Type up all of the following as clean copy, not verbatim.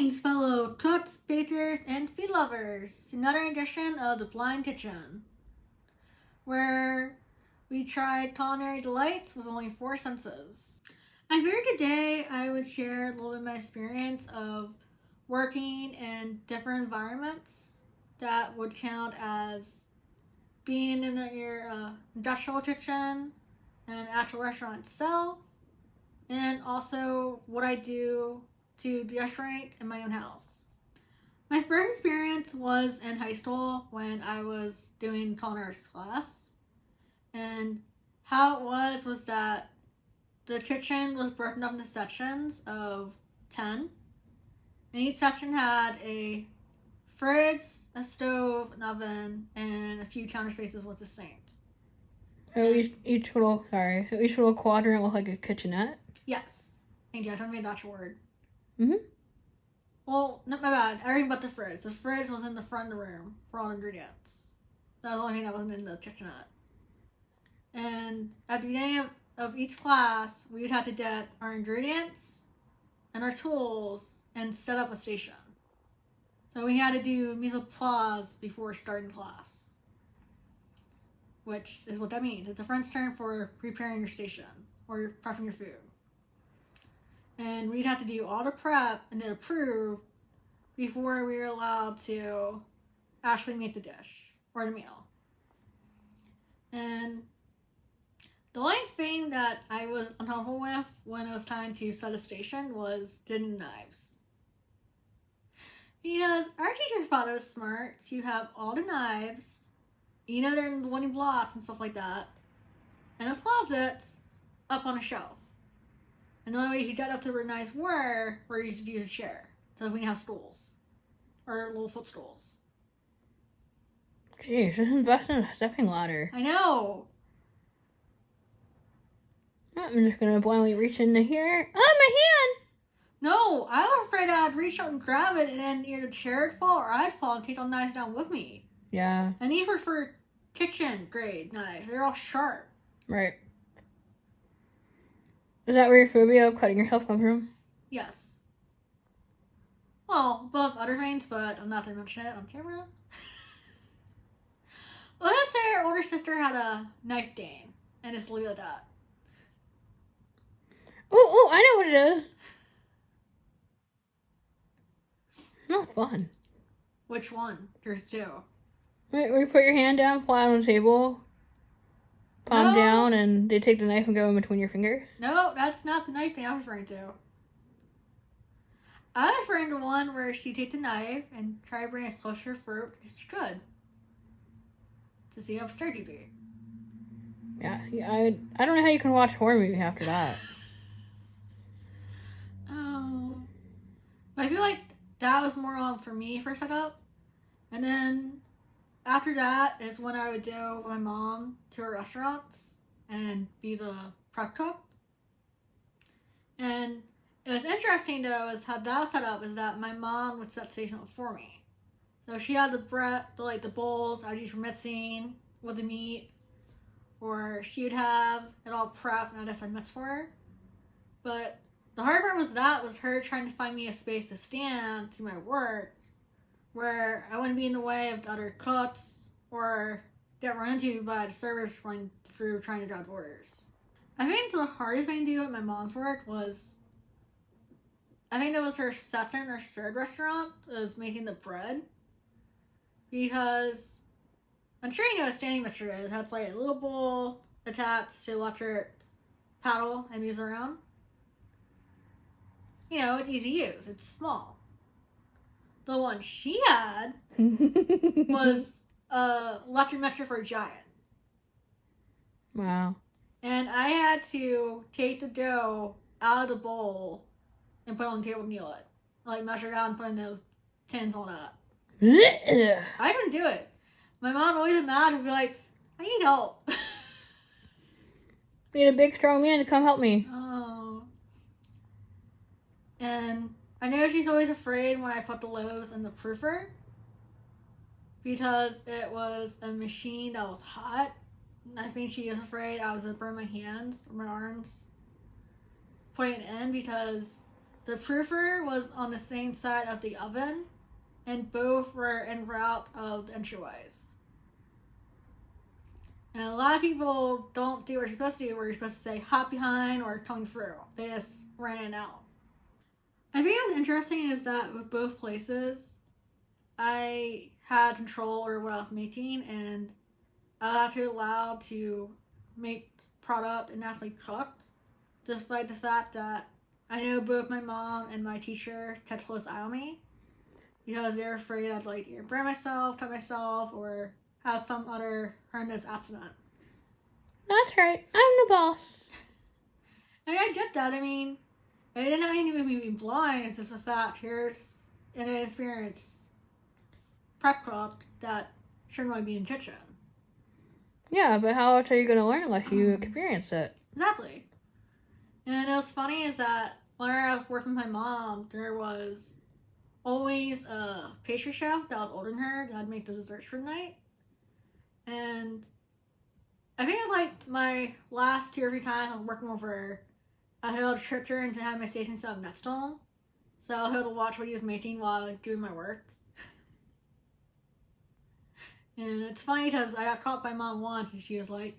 Greetings, fellow cooks, bakers, and food lovers, to another edition of The Blind Kitchen, where we try culinary delights with only 4 senses. I figured today I would share a little bit of my experience of working in different environments that would count as being in your industrial kitchen and actual restaurant itself, and also what I do to decorate in my own house. My first experience was in high school when I was doing culinary arts class, and how it was that the kitchen was broken up into sections of 10, and each section had a fridge, a stove, an oven, and a few counter spaces with a sink. So each little quadrant looked like a kitchenette? Yes. Thank you, I don't mean that's a word. Mm-hmm. Well, not my bad. Everything but the fridge. The fridge was in the front of the room for all ingredients. That was the only thing that wasn't in the kitchenette. And at the beginning of each class, we would have to get our ingredients and our tools and set up a station. So we had to do mise en place before starting class, which is what that means. It's a French term for preparing your station or prepping your food. And we'd have to do all the prep and then approve before we were allowed to actually make the dish or the meal. And the only thing that I was uncomfortable with when it was time to set a station was getting knives. Because our teacher thought it was smart to have all the knives, they're in the wooden blocks and stuff like that, in a closet up on a shelf. And the only way he got up to where knives were he used to use a chair. So we didn't have stools. Or little footstools. Jeez, just invest in a stepping ladder. I know! I'm just gonna blindly reach into here. Oh, my hand! No, I was afraid I'd reach out and grab it and then either the chair would fall or I'd fall and take all the knives down with me. Yeah. And these were for kitchen grade knives. They're all sharp. Right. Is that where your phobia of cutting yourself comes from? Yes. Well, above other things, but I'm not going to mention it on camera. Let's say our older sister had a knife game, and just leave it at that. Oh, I know what it is. Not fun. Which one? There's 2. Where you put your hand down flat on the table, palm down, and they take the knife and go in between your fingers? No, that's not the knife thing I was referring to. I was referring to one where she take the knife and try to bring it closer to her throat as she could. To see how sturdy you'd be. Yeah, I don't know how you can watch a horror movie after that. Oh. But I feel like that was more on for me for setup. And then after that is when I would go with my mom to her restaurants and be the prep cook. And it was interesting though is how that was set up is that my mom would set the station up for me. So she had the bowls I'd use for mixing with the meat, or she would have it all prepped and I'd decide mix for her. But the hard part was her trying to find me a space to stand to my work where I wouldn't be in the way of the other cooks or get run into by the servers running through trying to drop orders. I think the hardest thing to do at my mom's work was, I think it was her second or third restaurant, was making the bread. Because, I'm sure you know what a standing mixer is. It has like a little bowl attached to electric paddle and moves around. It's easy to use. It's small. The one she had was a electric mixer for a giant. Wow. And I had to take the dough out of the bowl and put it on the table and kneel it. Like measure it out and put in the tins on that. I didn't do it. My mom always got mad and be like, I need help. Need a big strong man to come help me. Oh. And I know she's always afraid when I put the loaves in the proofer because it was a machine that was hot. And I think she was afraid I was going to burn my hands or my arms putting it in because the proofer was on the same side of the oven, and both were en route of the entryways. And a lot of people don't do what you're supposed to do, where you're supposed to say hop behind or tongue through. They just ran it out. I think what's interesting is that with both places, I had control over what I was making, and I was actually allowed to make product and actually cook, despite the fact that I know both my mom and my teacher kept a close eye on me, because they're afraid I'd like either burn myself, cut myself, or have some other horrendous accident. That's right. I'm the boss. I mean, I get that. I mean, it didn't have anything to be blind. It's just a fact. Here's an inexperienced prep cook that shouldn't really be in the kitchen. Yeah, but how else are you going to learn unless you experience it? Exactly. And it was funny is that when I was working with my mom, there was always a pastry chef that was older than her that would make the desserts for the night. And I think it was like my last 2 or 3 times I was working with her, I had to trick her into having my station set up Netstone. So I was able to watch what he was making while like, doing my work. And it's funny because I got caught by mom once and she was like,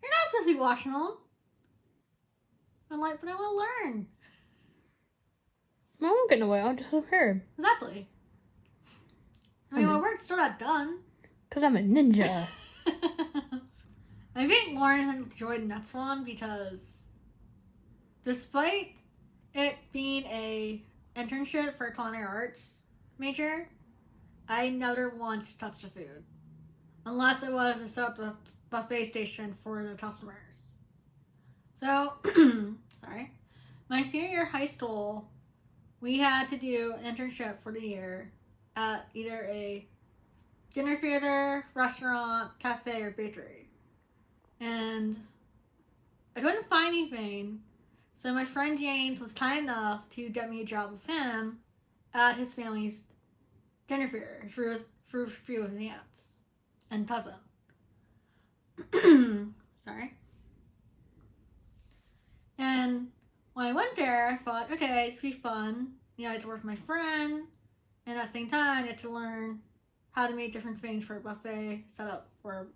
"You're not supposed to be watching them." I'm like, "But I want to learn." I won't get in the way. I'll just help her. Exactly. I mean, my work's still not done. Because I'm a ninja. I think Lauren enjoyed the next one because despite it being a internship for culinary arts major, I never once touched the food. Unless it was to set up a buffet station for the customers. So, sorry. My senior year of high school, we had to do an internship for the year at either a dinner theater, restaurant, cafe, or bakery. And I couldn't find anything, so my friend James was kind enough to get me a job with him at his family's dinner theater through a few of his aunts and cousin. Sorry. And when I went there, I thought, okay, it's gonna be fun. You know, I had to work with my friend, and at the same time, I had to learn how to make different things for a buffet set up for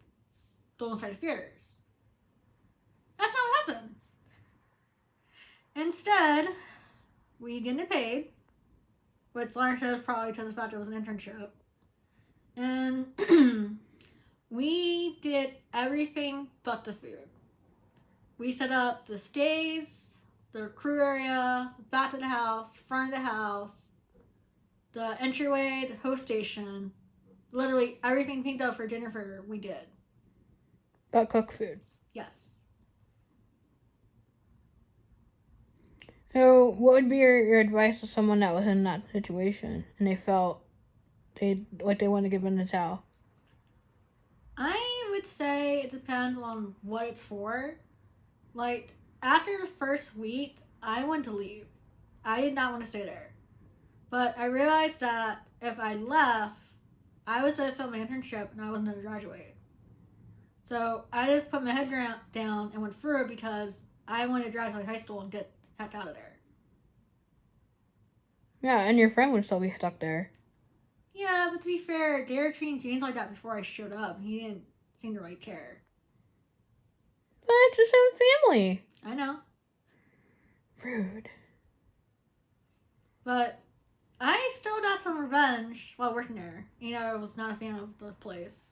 those type of theaters. That's not what happened. Instead, we didn't get paid, which Lauren says probably because of the fact it was an internship. And we did everything but the food. We set up the stage, the crew area, the back of the house, the front of the house, the entryway, the host station. Literally everything picked up for dinner theater, we did. But cook food. Yes. So, what would be your advice to someone that was in that situation and they felt they wanted to give in the towel? I would say it depends on what it's for. Like, after the first week, I wanted to leave. I did not want to stay there. But I realized that if I left, I was going to fail my internship and I wasn't going to graduate. So I just put my head down and went through it because I wanted to graduate high school and get the heck out of there. Yeah, and your friend would still be stuck there. Yeah, but to be fair, they were treating James like that before I showed up. He didn't seem to really care. But it's his own family. I know. Rude. But I still got some revenge while working there. You know, I was not a fan of the place.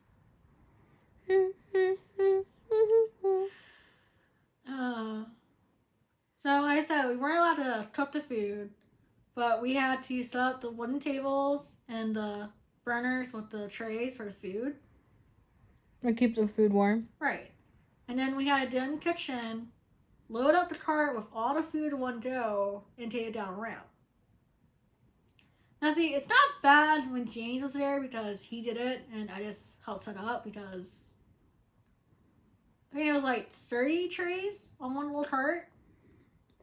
So like I said, we weren't allowed to cook the food, but we had to set up the wooden tables and the burners with the trays for the food. And keep the food warm. Right. And then we had to do in the kitchen, load up the cart with all the food in one go, and take it down a ramp. Now see, it's not bad when James was there because he did it and I just helped set up because I think it was like 30 trays on one little cart.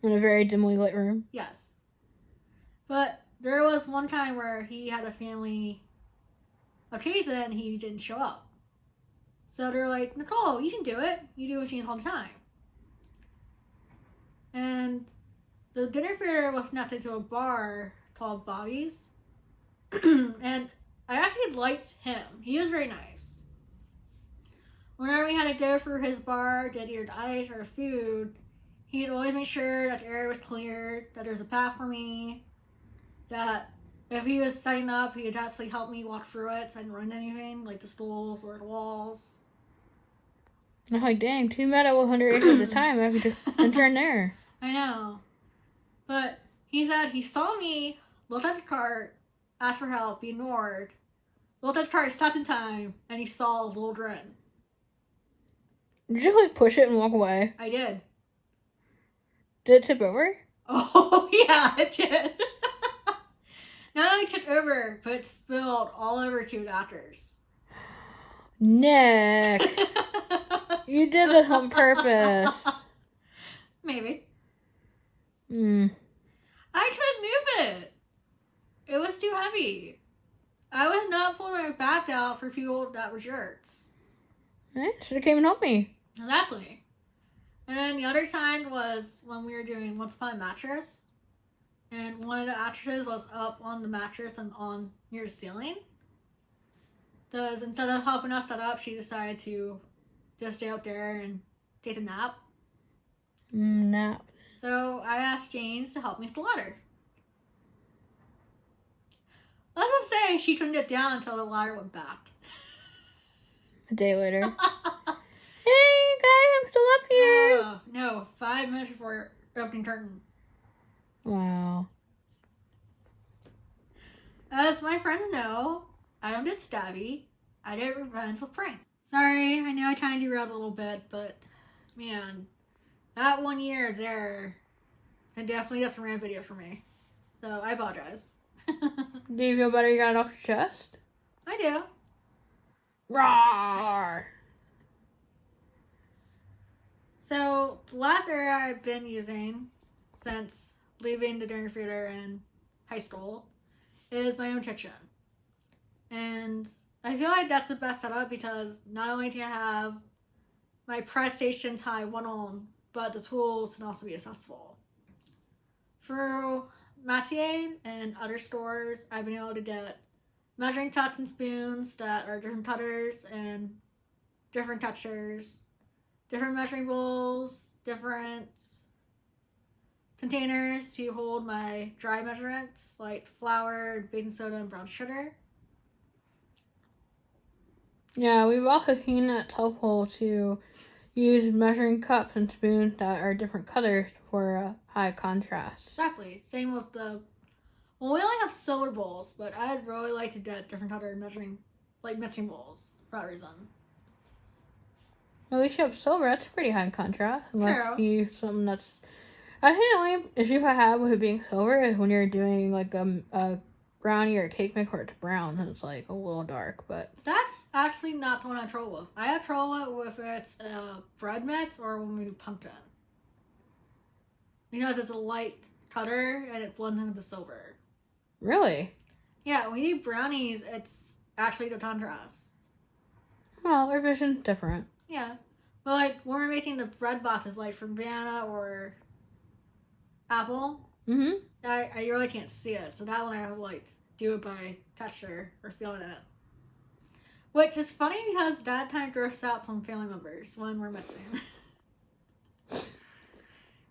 In a very dimly lit room. Yes. But there was one time where he had a family occasion and he didn't show up. So they're like, "Nicole, you can do it. You do what you need all the time." And The dinner theater was connected to a bar called Bobby's. And I actually liked him. He was very nice. Whenever we had to go through his bar, get either the ice or the food, he'd always make sure that the area was clear, that there's a path for me, that if he was setting up, he would actually help me walk through it so I didn't run anything, like the stools or the walls. I'm like, dang, too bad I was 100 at the time. I could just enter in there. I know. But he said he saw me, looked at the cart, asked for help, be ignored, looked at the cart, stopped in time, and he saw a little grin. Did you like push it and walk away? I did. Did it tip over? Oh, yeah, it did. Not only tipped over, but it spilled all over two doctors. Nick, you did this on purpose. Maybe. I couldn't move it. It was too heavy. I was not pulling my back out for people that were jerks. Should have came and helped me. Exactly. And then the other time was when we were doing Once Upon a Mattress. And one of the actresses was up on the mattress and on near the ceiling. Because instead of helping us set up, she decided to just stay out there and take a nap. Nap. So I asked James to help me with the ladder. Let's just say she couldn't get down until the ladder went back. A day later. Hey, guys, I'm still up here. No, 5 minutes before opening curtain. Wow. As my friends know, I don't get stabby. I did revenge with Frank. Sorry, I know I kind of derailed a little bit, but man, that 1 year there can definitely get some rant videos for me. So I apologize. Do you feel better you got it off your chest? I do. Roar! So the last area I've been using since leaving the dinner theater in high school is my own kitchen. And I feel like that's the best setup because not only do I have my press station tie one on, but the tools can also be accessible. Through Matier and other stores, I've been able to get measuring cups and spoons that are different cutters and different textures, different measuring bowls, different containers to hold my dry measurements like flour, baking soda, and brown sugar. Yeah, we've also seen that it's helpful to use measuring cups and spoons that are different colors for high contrast. Exactly. Same with the... Well, we only have silver bowls, but I'd really like to get different color measuring, like mixing bowls, for that reason. At least you have silver. That's pretty high contrast. Unless True. you use something that's... I think the only issue I have with it being silver is when you're doing like a brownie or a cake mix where it's brown and it's like a little dark, but... That's actually not the one I have trouble with. I have trouble with if it's a bread mix or when we do pumpkin. Because it's a light color and it blends into the silver. Really? Yeah, when you do brownies, it's actually the contrast. Well, our vision's different. Yeah. But like when we're making the bread boxes, like from banana or apple, I really can't see it. So that one I like do it by texture or feeling it. Which is funny because that kind of grosses out some family members when we're mixing.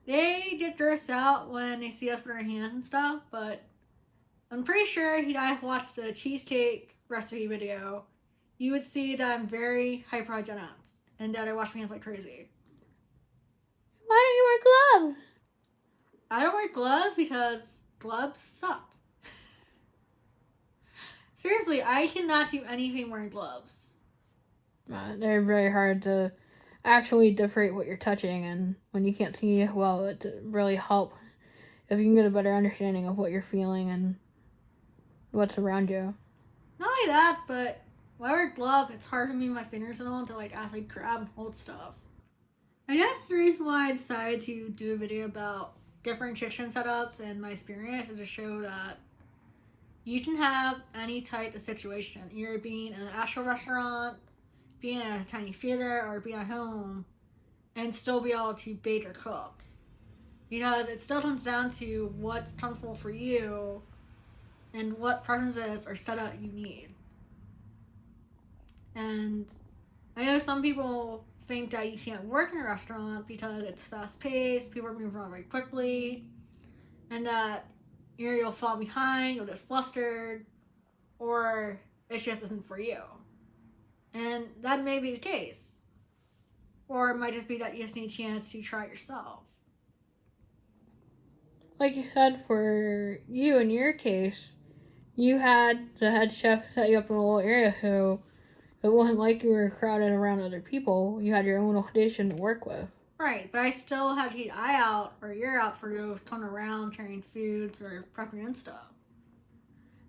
They get grossed out when they see us put our hands and stuff, but I'm pretty sure if you guys watched the cheesecake recipe video, you would see that I'm very hyperhygienic and that I wash my hands like crazy. Why don't you wear gloves? I don't wear gloves because gloves suck. Seriously, I cannot do anything wearing gloves. They're very hard to actually differentiate what you're touching, and when you can't see well, it really help if you can get a better understanding of what you're feeling and what's around you. Not only that, but when I wear gloves, it's hard for me with my fingers and all to like actually grab and hold stuff. I guess the reason why I decided to do a video about different kitchen setups and my experience is to show that you can have any type of situation, either being in an actual restaurant, being at a tiny theater, or being at home, and still be able to bake or cook. because it still comes down to what's comfortable for you and what preferences or setup you need. And I know some people think that you can't work in a restaurant because it's fast paced, people are moving around very quickly, and that you'll fall behind, you'll get flustered, or it just isn't for you. And that may be the case. Or it might just be that you just need a chance to try it yourself. Like you said, for you in your case, you had the head chef set you up in a little area, so it wasn't like you were crowded around other people. You had your own little station to work with. Right, but I still had to keep eye out or ear out for those coming around carrying foods or prepping and stuff.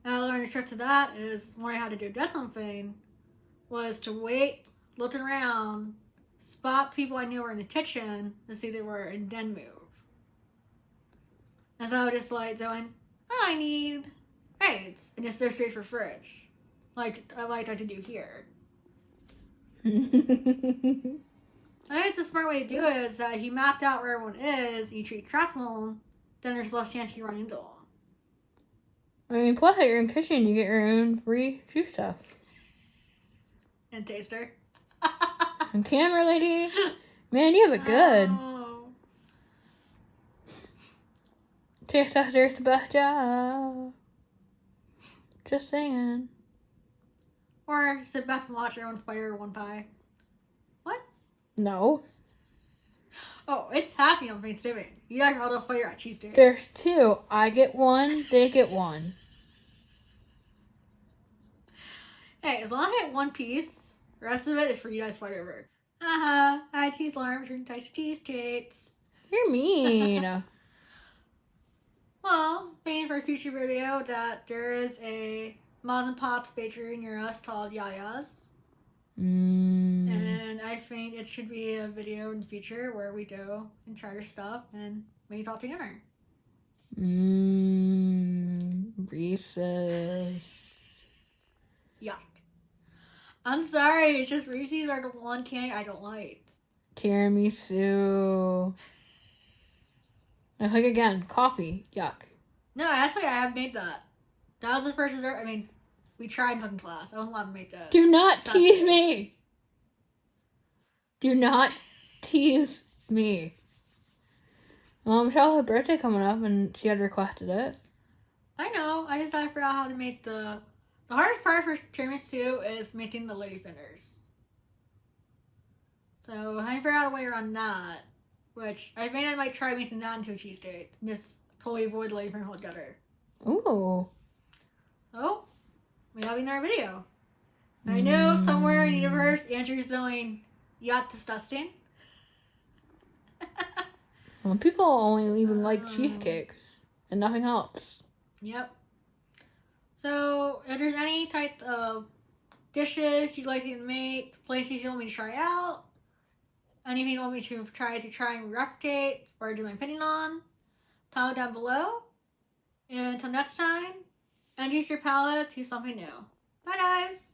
And I learned a trick to that is when I had to do that something was to wait, look around, spot people I knew were in the kitchen to see they were, and then move. And so I was just like going, oh, I need eggs, and just go straight for fridge, like I like to do here. I think the smart way to do it is that he mapped out where everyone is, you treat track them, then there's less chance you run into them. I mean, plus at your own kitchen, you get your own free food stuff. And taster. And camera lady. Man, you have it good. Oh. Taste tester's the best job. Just saying. Or sit back and watch everyone spider one pie. What? No. Oh, it's happy on Thanksgiving. You guys are all fire at cheesesteak. There's two. I get one, they get one. Hey, as long as I get one piece, the rest of it is for you guys to fight over. Haha, I had cheese alarm between types of cheesecakes. You're mean. Well, thinking for a future video that there is a Moms and Pops bakery near us called Yaya's. And I think it should be a video in the future where we go and try their stuff and maybe talk together. Reese's. Yuck. I'm sorry, it's just Reese's are the one candy I don't like. Tiramisu. And like again, coffee. Yuck. No, actually I have made that. That was the first dessert. I mean, we tried in cooking class. I wasn't allowed to make that. Do not tease me. Do not tease me. Well, Michelle had her birthday coming up and she had requested it. I know. I just had to figure out how to make the hardest part for tiramisu is making the lady fingers. So I figured out a way around that, which I think I might try making that into a cheesesteak. Just totally avoid the lady finger altogether. Ooh. So, we have another video. I know somewhere in the universe, Andrew's doing yacht disgusting. Well, people only even like cheesecake and nothing else. Yep. So, if there's any type of dishes you'd like me to make, places you want me to try out, anything you want me to try and replicate or do my opinion on, comment down below. And until next time, introduce your palette to something new. Bye, guys!